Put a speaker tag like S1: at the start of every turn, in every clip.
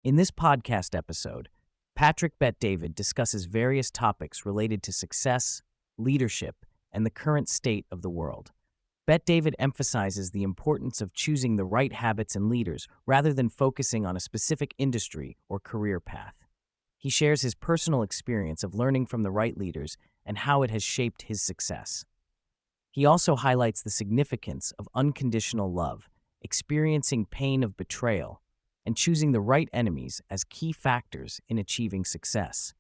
S1: In this podcast episode, Patrick Bet-David discusses various topics related to success, leadership, and the current state of the world. Bet-David emphasizes the importance of choosing the right habits and leaders rather than focusing on a specific industry or career path. He shares his personal experience of learning from the right leaders and how it has shaped his success. He also highlights the significance of unconditional love, experiencing pain of betrayal, and choosing the right enemies as key factors in achieving success.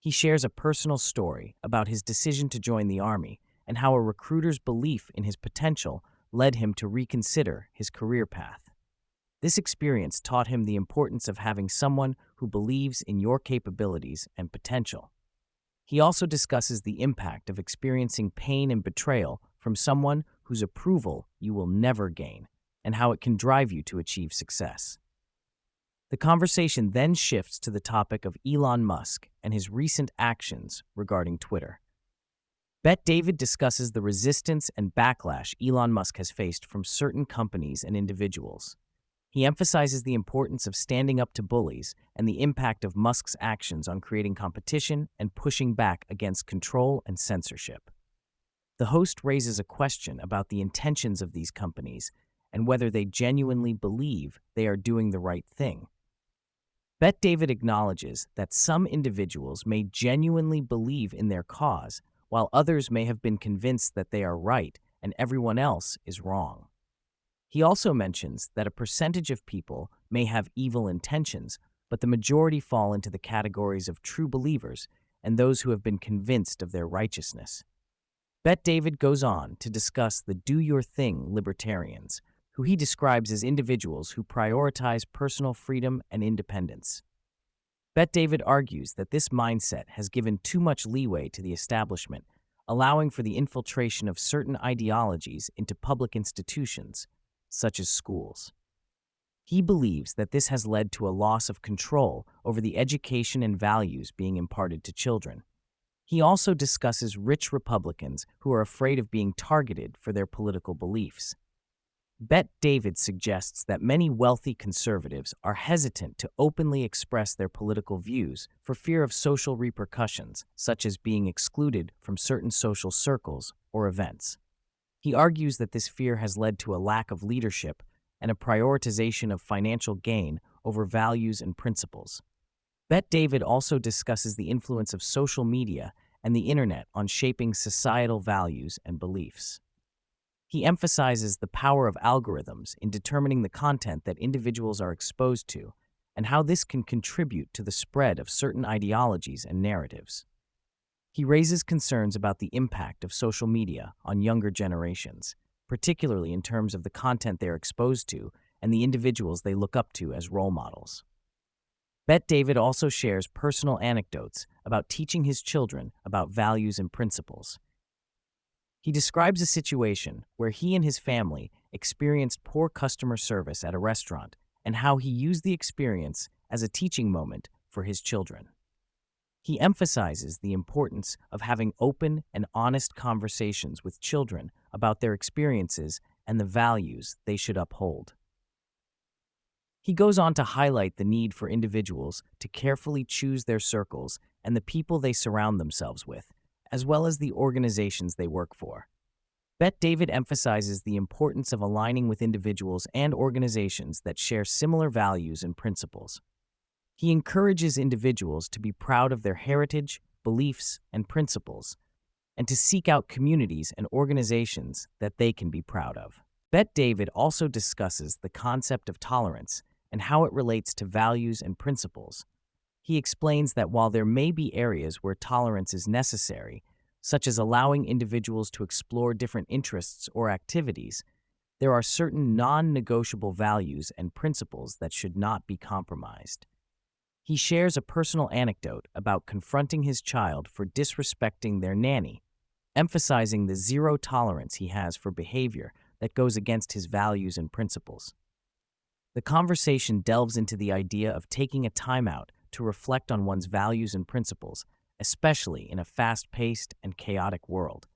S1: He shares a personal story about his decision to join the Army and how a recruiter's belief in his potential led him to reconsider his career path. This experience taught him the importance of having someone who believes in your capabilities and potential. He also discusses the impact of experiencing pain and betrayal from someone whose approval you will never gain, and how it can drive you to achieve success. The conversation then shifts to the topic of Elon Musk and his recent actions regarding Twitter. Bet-David discusses the resistance and backlash Elon Musk has faced from certain companies and individuals. He emphasizes the importance of standing up to bullies and the impact of Musk's actions on creating competition and pushing back against control and censorship. The host raises a question about the intentions of these companies and whether they genuinely believe they are doing the right thing. Bet-David acknowledges that some individuals may genuinely believe in their cause, while others may have been convinced that they are right and everyone else is wrong. He also mentions that a percentage of people may have evil intentions, but the majority fall into the categories of true believers and those who have been convinced of their righteousness. Bet-David goes on to discuss the do-your-thing libertarians, who he describes as individuals who prioritize personal freedom and independence. Bet-David argues that this mindset has given too much leeway to the establishment, allowing for the infiltration of certain ideologies into public institutions, such as schools. He believes that this has led to a loss of control over the education and values being imparted to children. He also discusses rich Republicans who are afraid of being targeted for their political beliefs. Bet-David suggests that many wealthy conservatives are hesitant to openly express their political views for fear of social repercussions, such as being excluded from certain social circles or events. He argues that this fear has led to a lack of leadership and a prioritization of financial gain over values and principles. Bet-David also discusses the influence of social media and the internet on shaping societal values and beliefs. He emphasizes the power of algorithms in determining the content that individuals are exposed to and how this can contribute to the spread of certain ideologies and narratives. He raises concerns about the impact of social media on younger generations, particularly in terms of the content they are exposed to and the individuals they look up to as role models. Bet-David also shares personal anecdotes about teaching his children about values and principles. He describes a situation where he and his family experienced poor customer service at a restaurant and how he used the experience as a teaching moment for his children. He emphasizes the importance of having open and honest conversations with children about their experiences and the values they should uphold. He goes on to highlight the need for individuals to carefully choose their circles and the people they surround themselves with, as well as the organizations they work for. Bet-David emphasizes the importance of aligning with individuals and organizations that share similar values and principles. He encourages individuals to be proud of their heritage, beliefs, and principles, and to seek out communities and organizations that they can be proud of. Bet-David also discusses the concept of tolerance and how it relates to values and principles. He explains that while there may be areas where tolerance is necessary, such as allowing individuals to explore different interests or activities, there are certain non-negotiable values and principles that should not be compromised. He shares a personal anecdote about confronting his child for disrespecting their nanny, emphasizing the zero tolerance he has for behavior that goes against his values and principles. The conversation delves into the idea of taking a timeout to reflect on one's values and principles, especially in a fast-paced and chaotic world.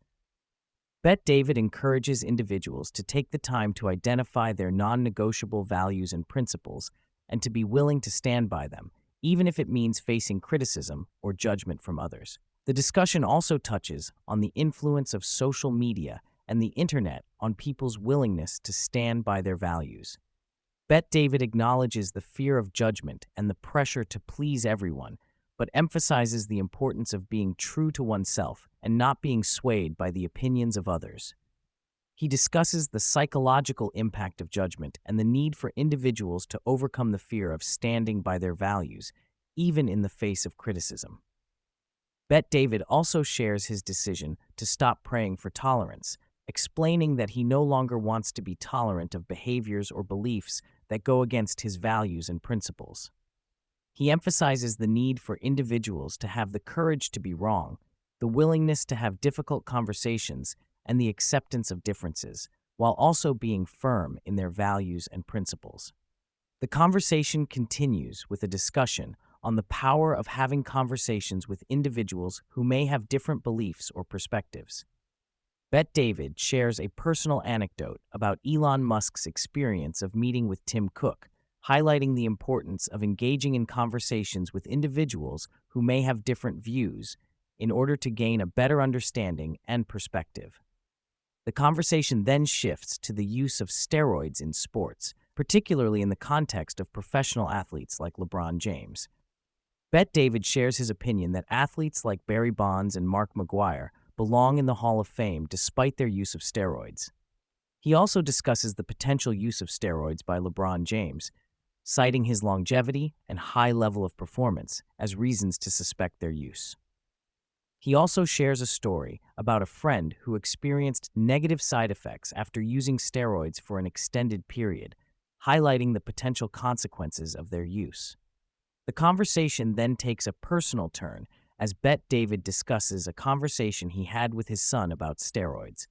S1: Bet-David encourages individuals to take the time to identify their non-negotiable values and principles and to be willing to stand by them, even if it means facing criticism or judgment from others. The discussion also touches on the influence of social media and the internet on people's willingness to stand by their values. Bet David acknowledges the fear of judgment and the pressure to please everyone, but emphasizes the importance of being true to oneself and not being swayed by the opinions of others. He discusses the psychological impact of judgment and the need for individuals to overcome the fear of standing by their values, even in the face of criticism. Bet David also shares his decision to stop praying for tolerance, explaining that he no longer wants to be tolerant of behaviors or beliefs that go against his values and principles. He emphasizes the need for individuals to have the courage to be wrong, the willingness to have difficult conversations, and the acceptance of differences, while also being firm in their values and principles. The conversation continues with a discussion on the power of having conversations with individuals who may have different beliefs or perspectives. Bet David shares a personal anecdote about Elon Musk's experience of meeting with Tim Cook, highlighting the importance of engaging in conversations with individuals who may have different views in order to gain a better understanding and perspective. The conversation then shifts to the use of steroids in sports, particularly in the context of professional athletes like LeBron James. Bet David shares his opinion that athletes like Barry Bonds and Mark McGwire belong in the Hall of Fame despite their use of steroids. He also discusses the potential use of steroids by LeBron James, citing his longevity and high level of performance as reasons to suspect their use. He also shares a story about a friend who experienced negative side effects after using steroids for an extended period, highlighting the potential consequences of their use. The conversation then takes a personal turn as Bet David discusses a conversation he had with his son about steroids.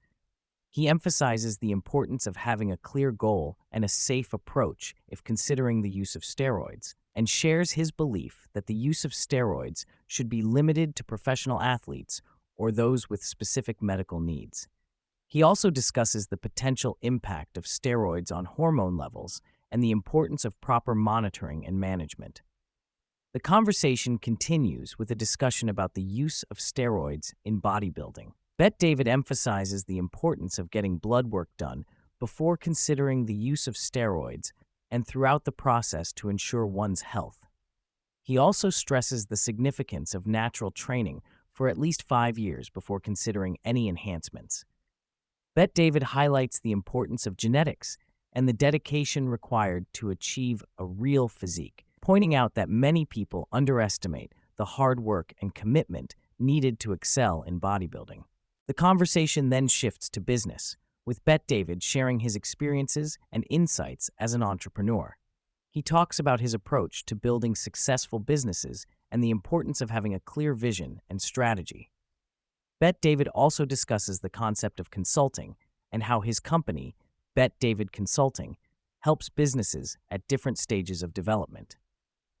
S1: He emphasizes the importance of having a clear goal and a safe approach if considering the use of steroids, and shares his belief that the use of steroids should be limited to professional athletes or those with specific medical needs. He also discusses the potential impact of steroids on hormone levels and the importance of proper monitoring and management. The conversation continues with a discussion about the use of steroids in bodybuilding. Bet David emphasizes the importance of getting blood work done before considering the use of steroids and throughout the process to ensure one's health. He also stresses the significance of natural training for at least 5 years before considering any enhancements. Bet David highlights the importance of genetics and the dedication required to achieve a real physique, pointing out that many people underestimate the hard work and commitment needed to excel in bodybuilding. The conversation then shifts to business, with Bet David sharing his experiences and insights as an entrepreneur. He talks about his approach to building successful businesses and the importance of having a clear vision and strategy. Bet David also discusses the concept of consulting and how his company, Bet David Consulting, helps businesses at different stages of development.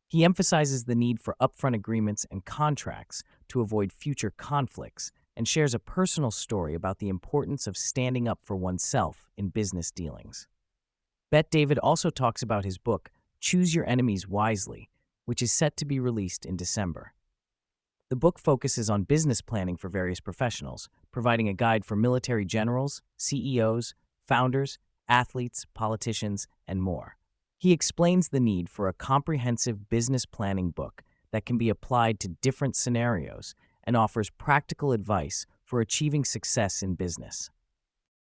S1: He emphasizes the need for upfront agreements and contracts to avoid future conflicts and shares a personal story about the importance of standing up for oneself in business dealings. Bet David also talks about his book, Choose Your Enemies Wisely, which is set to be released in December. The book focuses on business planning for various professionals, providing a guide for military generals, CEOs, founders, athletes, politicians, and more. He explains the need for a comprehensive business planning book that can be applied to different scenarios and offers practical advice for achieving success in business.